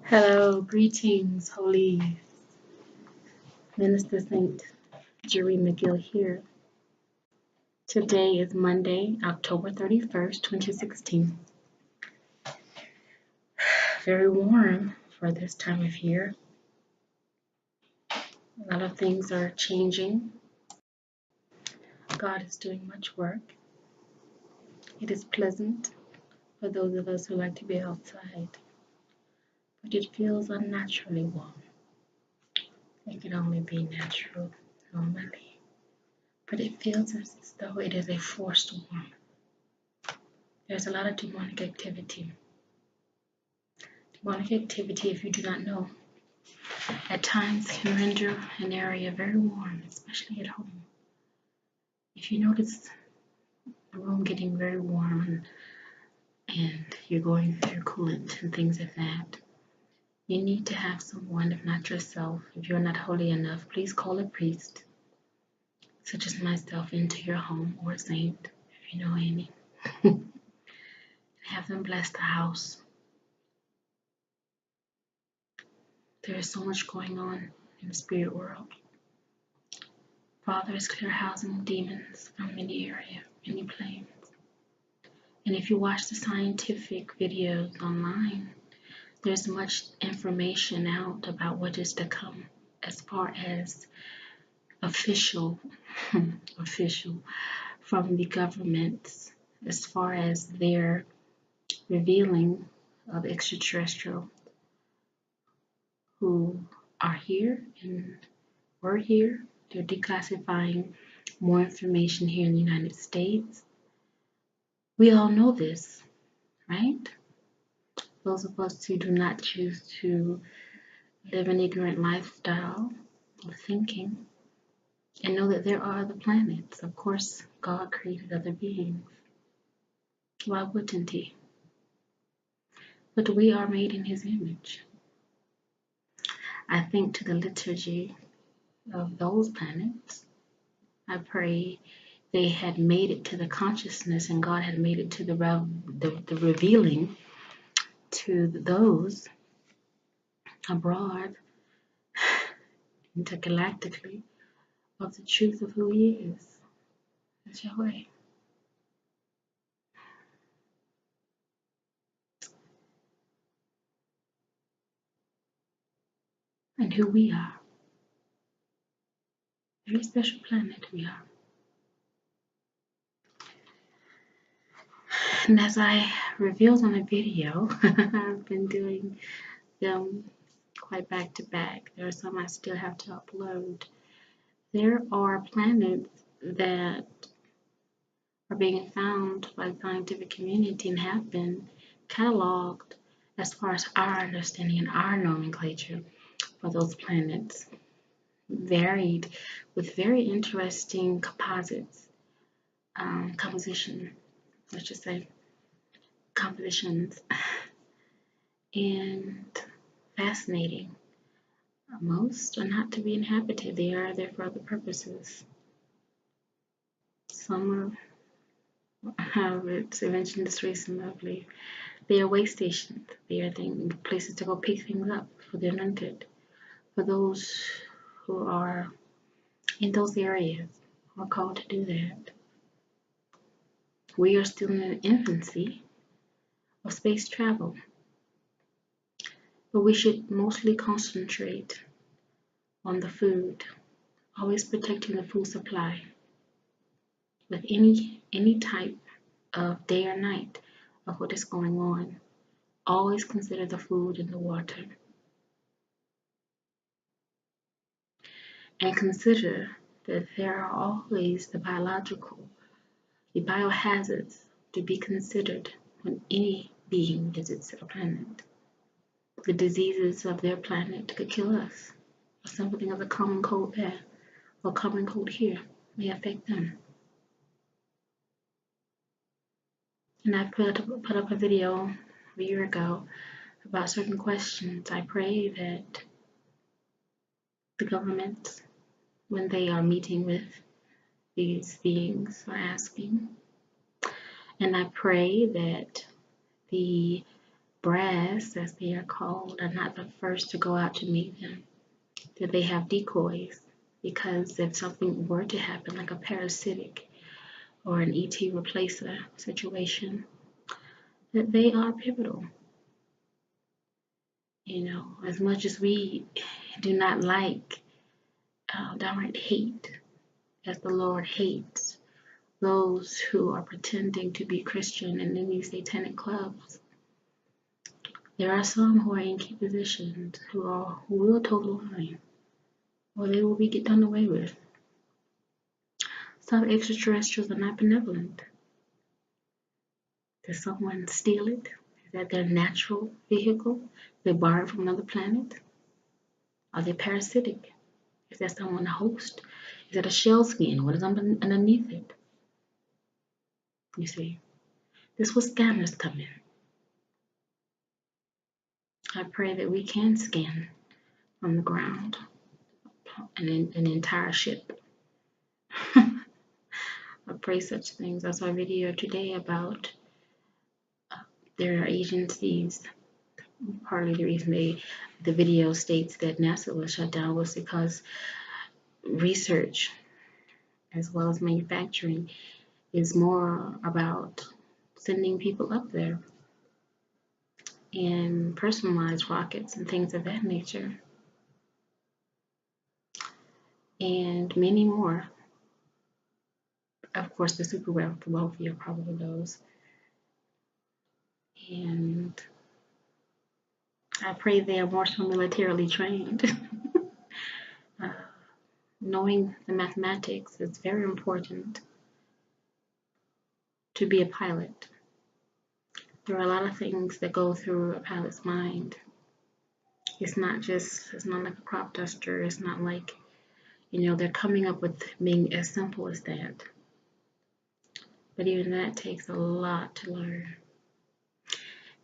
Hello, greetings, Holy Minister Saint Jerry McGill here. Today is Monday, October 31st, 2016. Very warm for this time of year. A lot of things are changing. God is doing much work. It is pleasant for those of us who like to be outside, but it feels unnaturally warm. It can only be natural normally, but it feels as though it is a forced warmth. There's a lot of demonic activity. Demonic activity, if you do not know, at times can render an area very warm, especially at home. If you notice the room getting very warm and you're going through coolant and things like that, you need to have someone, if not yourself, if you're not holy enough, please call a priest, such as myself, into your home, or a saint, if you know any. Have them bless the house. There is so much going on in the spirit world. Father is clear housing demons from many areas, many planes. And if you watch the scientific videos online, there's much information out about what is to come as far as official from the governments, as far as their revealing of extraterrestrial who are here and were here. They're declassifying more information here in the United States. We all know this, right? Those of us who do not choose to live an ignorant lifestyle of thinking and know that there are other planets. Of course, God created other beings. Why wouldn't He? But we are made in His image. I think to the liturgy of those planets, I pray they had made it to the consciousness and God had made it to the revealing to those abroad, intergalactically, of the truth of who He is. That's Yahweh. And who we are. Very special planet we are. And as I revealed on a video, I've been doing them quite back to back. There are some I still have to upload. There are planets that are being found by the scientific community and have been cataloged as far as our understanding and our nomenclature for those planets, varied with very interesting compositions, and fascinating. Most are not to be inhabited. They are there for other purposes. Some are, it's mentioned this recently, I believe. They are way stations. They are places to go pick things up for the anointed. For those who are in those areas are called to do that. We are still in the infancy of space travel, but we should mostly concentrate on the food, always protecting the food supply with any type of day or night of what is going on. Always consider the food and the water, and consider that there are always the biohazards to be considered when any being visits a planet. The diseases of their planet could kill us, or something of the common cold there, or common cold here may affect them. And I put up a video a year ago about certain questions. I pray that the governments, when they are meeting with these beings, are asking. And I pray that the brass, as they are called, are not the first to go out to meet them. That they have decoys, because if something were to happen, like a parasitic or an ET replacer situation, that they are pivotal. As much as we do not like, downright hate, as the Lord hates those who are pretending to be Christian and in these satanic clubs, there are some who are in key positions who will toe the line, or they will be done away with. Some extraterrestrials are not benevolent. Did someone steal it? Is that their natural vehicle? They borrowed from another planet? Are they parasitic? Is that someone a host? Is it a shell skin? What is underneath it? You see, this was scanners come in. I pray that we can scan from the ground an entire ship. I pray such things. I saw a video today about there are agencies. Partly the reason the video states that NASA was shut down was because research as well as manufacturing is more about sending people up there and personalized rockets and things of that nature, and many more. Of course, the super wealthy are probably those. And I pray they are more so militarily trained. Knowing the mathematics is very important to be a pilot. There are a lot of things that go through a pilot's mind. It's not like a crop duster. It's not like, they're coming up with being as simple as that. But even that takes a lot to learn.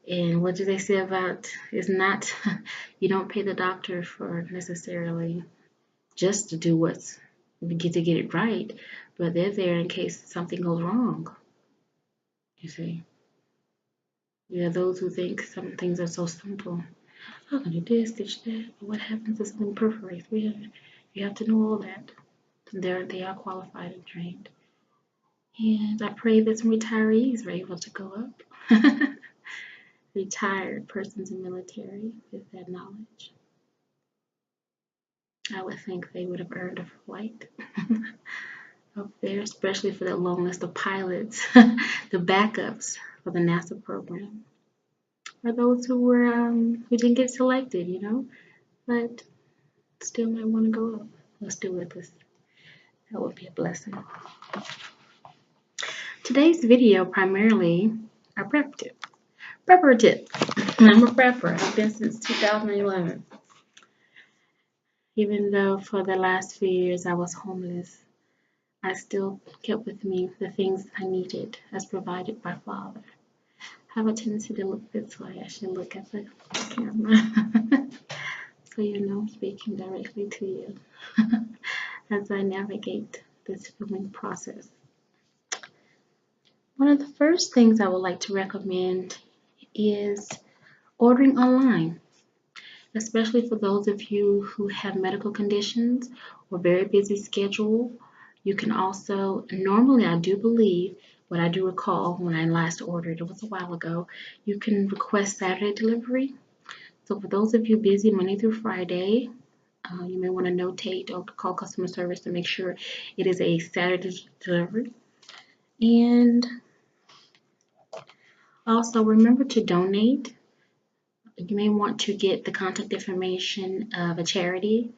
And what do they say about, it's not, you don't pay the doctor for necessarily just to do to get it right, but they're there in case something goes wrong. You see, those who think some things are so simple. I'm gonna do this, stitch that. But what happens if something perforates? You have to know all that. They are qualified and trained. And I pray that some retirees are able to go up. Retired persons in military with that knowledge. I would think they would have earned a flight up there, especially for that long list of pilots, the backups for the NASA program, or those who didn't get selected, but still might want to go up. Let's do it. That would be a blessing. Today's video primarily are preparative. I'm a prepper. I've been since 2011. Even though for the last few years I was homeless, I still kept with me the things I needed as provided by Father. I have a tendency to look this way. I should look at the camera. So I'm speaking directly to you as I navigate this filming process. One of the first things I would like to recommend is ordering online, especially for those of you who have medical conditions or very busy schedule. You can also, normally I do believe, what I do recall when I last ordered, it was a while ago, you can request Saturday delivery. So for those of you busy Monday through Friday, you may want to notate or call customer service to make sure it is a Saturday delivery. And also remember to donate. You may want to get the contact information of a charity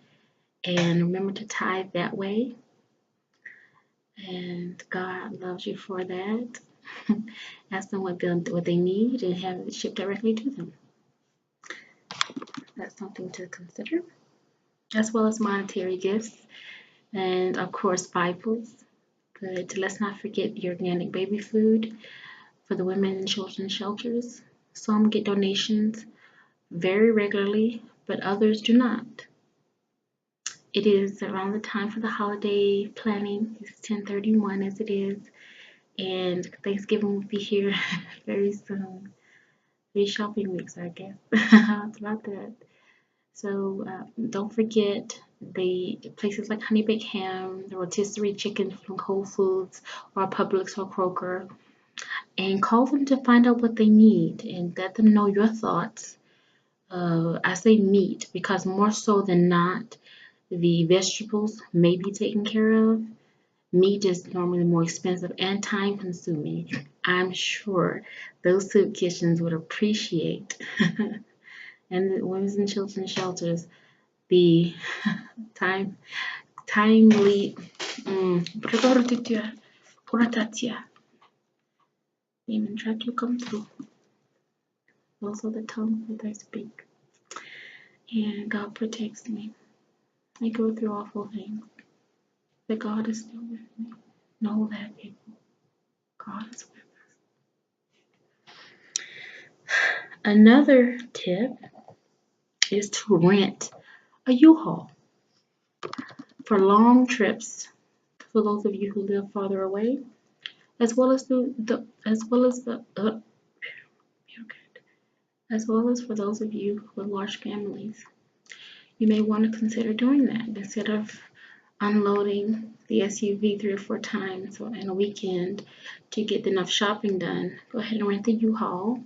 and remember to tithe that way. And God loves you for that. Ask them what they need and have it shipped directly to them. That's something to consider, as well as monetary gifts and of course Bibles. But let's not forget the organic baby food for the women and children shelters. Some get donations very regularly, but others do not. It is around the time for the holiday planning. It's 10/31 as it is, and Thanksgiving will be here very soon. Free shopping weeks, I guess. Throughout that. So don't forget the places like Honey Baked Ham, the rotisserie chicken from Whole Foods or Publix or Kroger, and call them to find out what they need and let them know your thoughts. I say meat because more so than not, the vegetables may be taken care of. Meat is normally more expensive and time consuming. I'm sure those soup kitchens would appreciate, and the women's and children's shelters, the time timely Demon try to come through. Also the tongue that I speak. And God protects me. I go through awful things. But God is still with me. Know that, people. God is with us. Another tip is to rent a U-Haul for long trips. For those of you who live farther away, as well as as well as for those of you with large families, you may want to consider doing that instead of unloading the SUV 3 or 4 times in a weekend to get enough shopping done. Go ahead and rent the U-Haul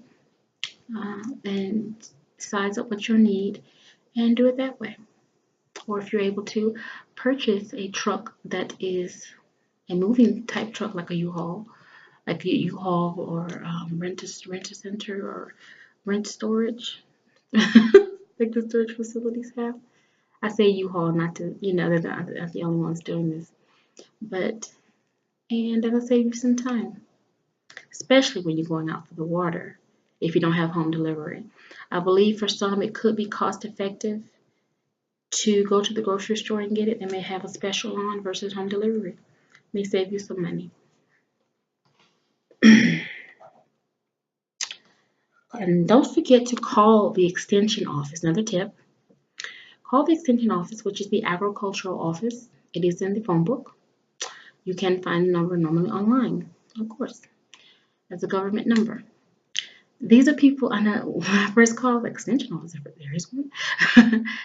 and size up what you need and do it that way. Or if you're able to, purchase a truck that is a moving type truck like a U-Haul, like a U-Haul or rent a center or rent storage, like the storage facilities have. I say U-Haul, not to, they're not the only ones doing this, but, and that'll save you some time, especially when you're going out for the water, if you don't have home delivery. I believe for some it could be cost effective to go to the grocery store and get it. They may have a special on versus home delivery. It may save you some money. And don't forget to call the extension office. Another tip, call the extension office, which is the agricultural office. It is in the phone book. You can find the number normally online, of course, as a government number. These are people I know. When I first called the extension office, there is one.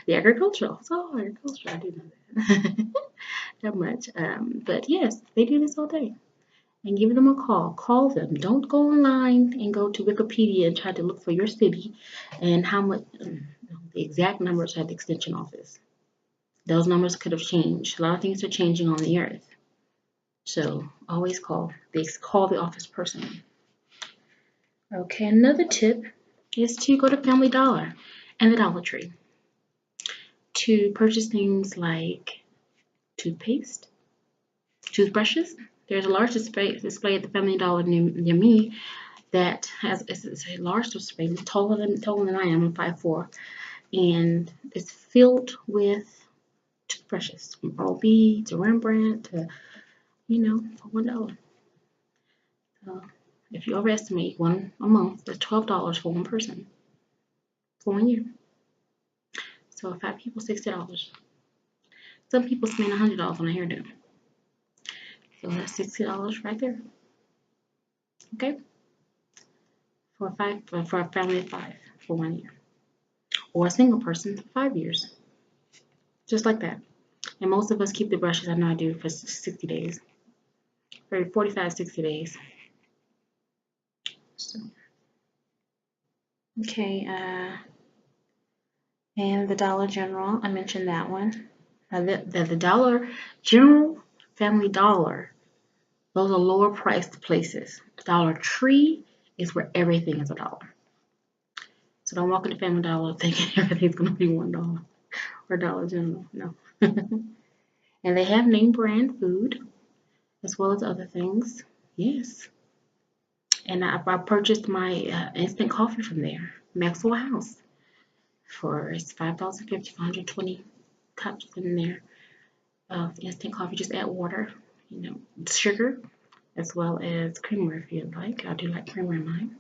The agricultural office. Oh, agriculture, I do know that. That much. But yes, they do this all day. And give them a call. Call them. Don't go online and go to Wikipedia and try to look for your city and how much the exact numbers at the extension office. Those numbers could have changed. A lot of things are changing on the earth. So always call. Call the office person. Okay, another tip is to go to Family Dollar and the Dollar Tree to purchase things like toothpaste, toothbrushes. There's a large display at the Family Dollar near me that has it's a large display. It's taller than I am. I'm 5'4", and it's filled with toothbrushes from Oral-B to Rembrandt to for $1. So if you overestimate one a month, that's $12 for one person for 1 year. So 5 people, $60. Some people spend $100 on a hairdo. So that's $60 right there. Okay? For a family of 5 for 1 year. Or a single person for 5 years. Just like that. And most of us keep the brushes, I know I do, for 60 days. Or 45, 60 days. So, okay, and the Dollar General, I mentioned that one. The Dollar General, Family Dollar, those are lower priced places. Dollar Tree is where everything is $1. So don't walk into Family Dollar thinking everything's going to be $1 or Dollar General. No. And they have name brand food as well as other things. Yes. And I purchased my instant coffee from there, Maxwell House, it's $5.50 for 120 cups in there of instant coffee. Just add water, sugar, as well as creamer if you'd like. I do like creamer in mine.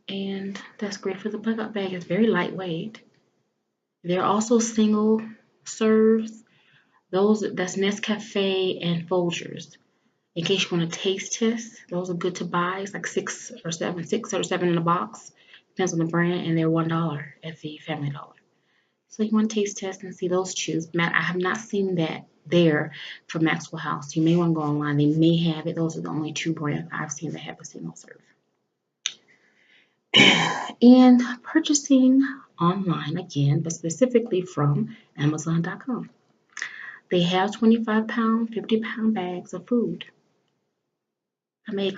And that's great for the bug-out bag. It's very lightweight. There are also single serves. That's Nescafe and Folgers. In case you want to taste test, those are good to buy. It's like 6 or 7 in a box. Depends on the brand, and they're $1 at the Family Dollar. So you want to taste test and see those chews. Matt, I have not seen that there for Maxwell House. You may want to go online. They may have it. Those are the only two brands I've seen that have a single serve. And purchasing online again, but specifically from Amazon.com. They have 25-pound, 50-pound bags of food. I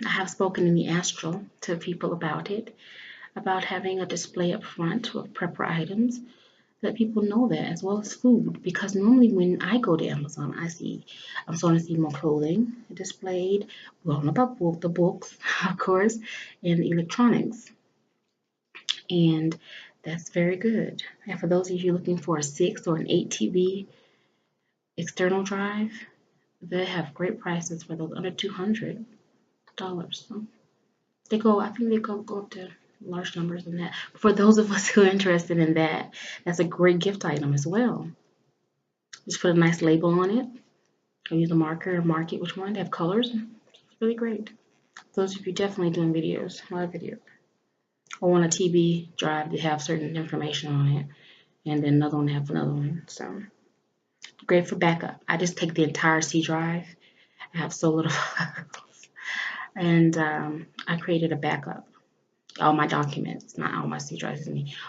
have spoken in the Astral to people about it, about having a display up front with prepper items, let people know that, as well as food, because normally when I go to Amazon, I'm starting to see more clothing displayed, well, about the books, of course, and electronics, and that's very good. And for those of you looking for a 6 or an 8 TB external drive, they have great prices for those under $200. So I think they go up to large numbers than that. For those of us who are interested in that, that's a great gift item as well. Just put a nice label on it. Or use a marker and mark it which one. They have colors. It's really great. Those of you definitely doing videos, a lot of videos. Or want a TB drive to have certain information on it, and then another one to have another one. So great for backup. I just take the entire C drive. I have so little files, and I created a backup. All my documents, not all my C drives,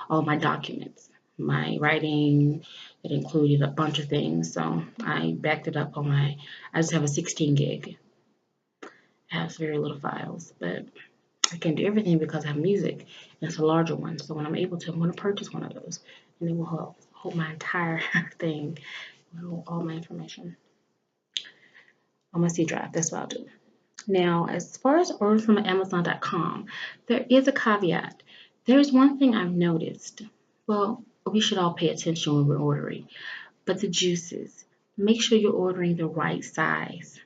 all my documents. My writing, it included a bunch of things, so I backed it up on I just have a 16 gig. It has very little files, but I can do everything because I have music, and it's a larger one, so when I'm able to, I'm going to purchase one of those, and it will hold my entire thing, all my information on my C drive. That's what I'll do. Now, as far as orders from Amazon.com, there is a caveat. There's one thing I've noticed. Well, we should all pay attention when we're ordering, but the juices. Make sure you're ordering the right size.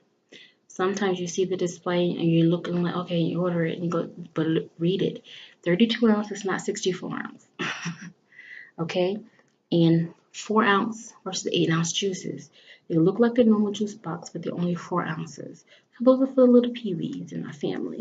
Sometimes you see the display and you're looking like, okay, you order it and go, but read it. 32 ounces, not 64 ounce. Okay? And 4 ounce versus 8 ounce juices. They look like the normal juice box, but they're only 4 ounces. So those are for the little peewees in our family.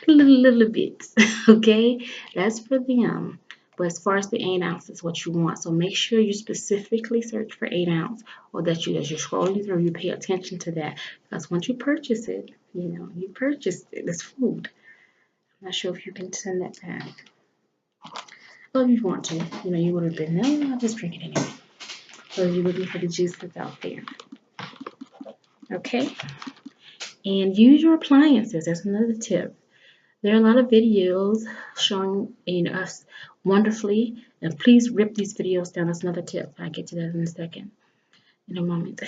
little bits. Okay? That's for them. But as far as the 8 ounces, what you want. So make sure you specifically search for 8 ounce, or that as you're scrolling through, you pay attention to that. Because once you purchase it, you purchased it. It's food. I'm not sure if you can send that back. Well, if you want to, you would have been, no, I'll just drink it anyway. So you're looking for the juices out there. Okay? And use your appliances. That's another tip. There are a lot of videos showing us wonderfully, and please rip these videos down. That's another tip. I'll get to that in a moment.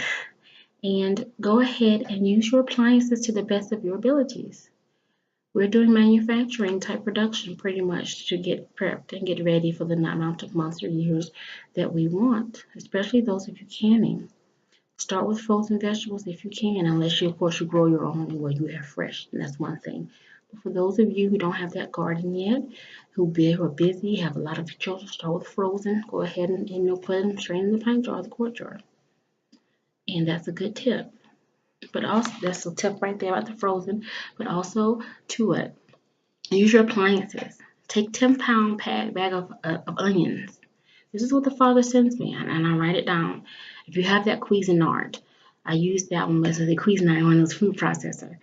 And go ahead and use your appliances to the best of your abilities. We're doing manufacturing type production pretty much to get prepped and get ready for the amount of months or years that we want, especially those of you canning. Start with frozen vegetables if you can, unless of course, you grow your own where you have fresh, and that's one thing. But for those of you who don't have that garden yet, who are busy, have a lot of children, start with frozen. Go ahead and put them straight in the pint jar, the quart jar. And that's a good tip. But also, that's a tip right there about the frozen, but also to use your appliances. Take 10-pound bag of onions. This is what the Father sends me, and I write it down. If you have that Cuisinart, I use that one as the Cuisinart on this food processor.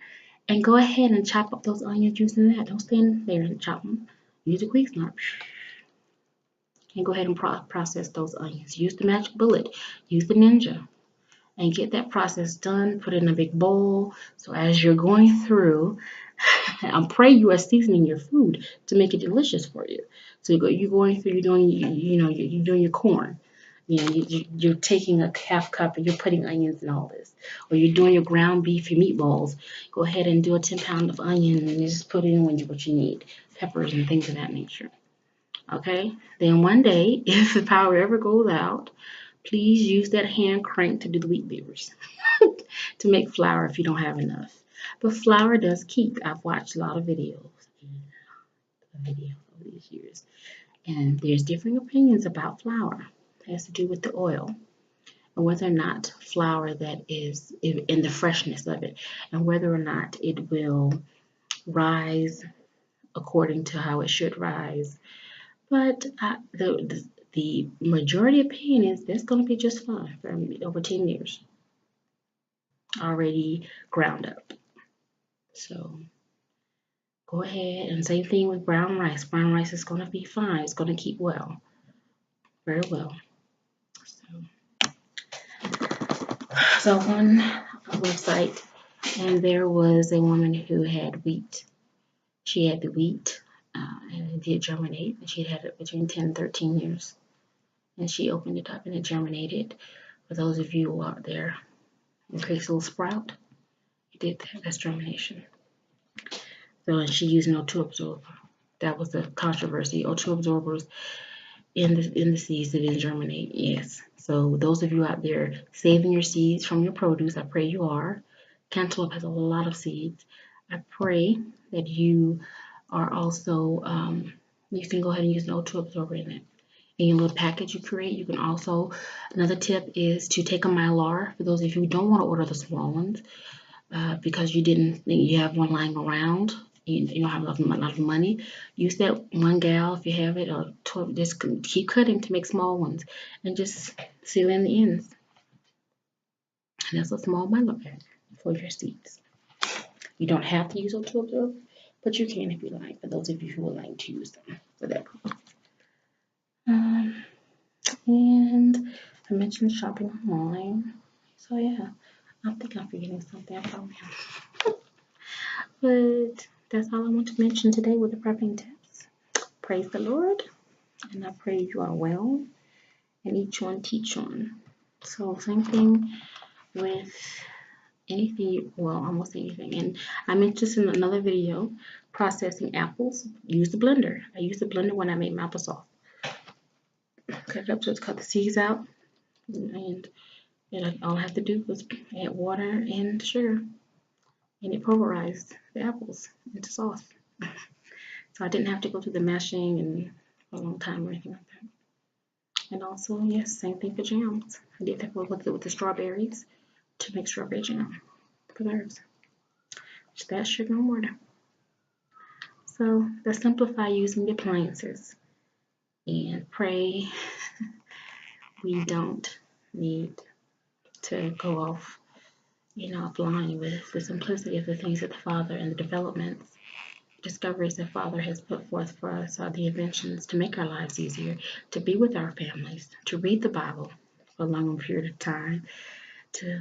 And go ahead and chop up those onions using that. Don't stand there and chop them. Use the Cuisinart. And go ahead and process those onions. Use the Magic Bullet. Use the Ninja. And get that process done. Put it in a big bowl. So as you're going through, I pray you are seasoning your food to make it delicious for you. So you're going through, you're doing your corn. You're taking a half cup and you're putting onions in all this. Or you're doing your ground beef, your meatballs. Go ahead and do a 10-pound of onion and just put it in what you need. Peppers and things of that nature. Okay? Then one day, if the power ever goes out, please use that hand crank to do the wheat beers. To make flour if you don't have enough. But flour does keep. I've watched a lot of videos over these years. And there's different opinions about flour. It has to do with the oil, and whether or not flour that is in the freshness of it, and whether or not it will rise according to how it should rise. But the majority opinion is that's going to be just fine for over 10 years, already ground up. So go ahead, and same thing with brown rice. Brown rice is going to be fine. It's going to keep well, very well. So on a website, and there was a woman who had wheat. She had the wheat, and it did germinate. And she had it between 10 and 13 years. And she opened it up and it germinated. For those of you out there, increase a little sprout. It did that. That's germination. So, and she used an O2 absorber. That was the controversy. O2 absorbers in the seeds that didn't germinate. Yes. So those of you out there saving your seeds from your produce, I pray you are. Cantaloupe has a lot of seeds. I pray that you are also, you can go ahead and use an O2 absorber in it. In your little package you create, you can also, another tip is to take a Mylar. For those of you who don't want to order the small ones, because you didn't think you have one lying around, you don't have a lot of money, use that 1 gal if you have it, or just keep cutting to make small ones, and just seal in the ends. And that's a small Mylar bag for your seeds. You don't have to use O2 absorber, but you can if you like, for those of you who would like to use them for that purpose. And I mentioned shopping online. So yeah, I think I'm forgetting something. I probably am. But that's all I want to mention today with the prepping tips. Praise the Lord. And I pray you are well. And each one teach one. So same thing with anything, well, almost anything. And I mentioned this in another video, processing apples. Use the blender. I used the blender when I made my applesauce. Cut it up, just cut the seeds out, and all I have to do was add water and sugar, and it pulverized the apples into sauce. So I didn't have to go through the mashing and a long time or anything like that. And also, yes, same thing for jams. I did that with the strawberries to make strawberry jam for herbs. Just add sugar and water. So let's simplify using the appliances and pray we don't need to go off, offline with the simplicity of the things that the Father and the developments, discoveries that Father has put forth for us are the inventions to make our lives easier, to be with our families, to read the Bible for a long period of time, to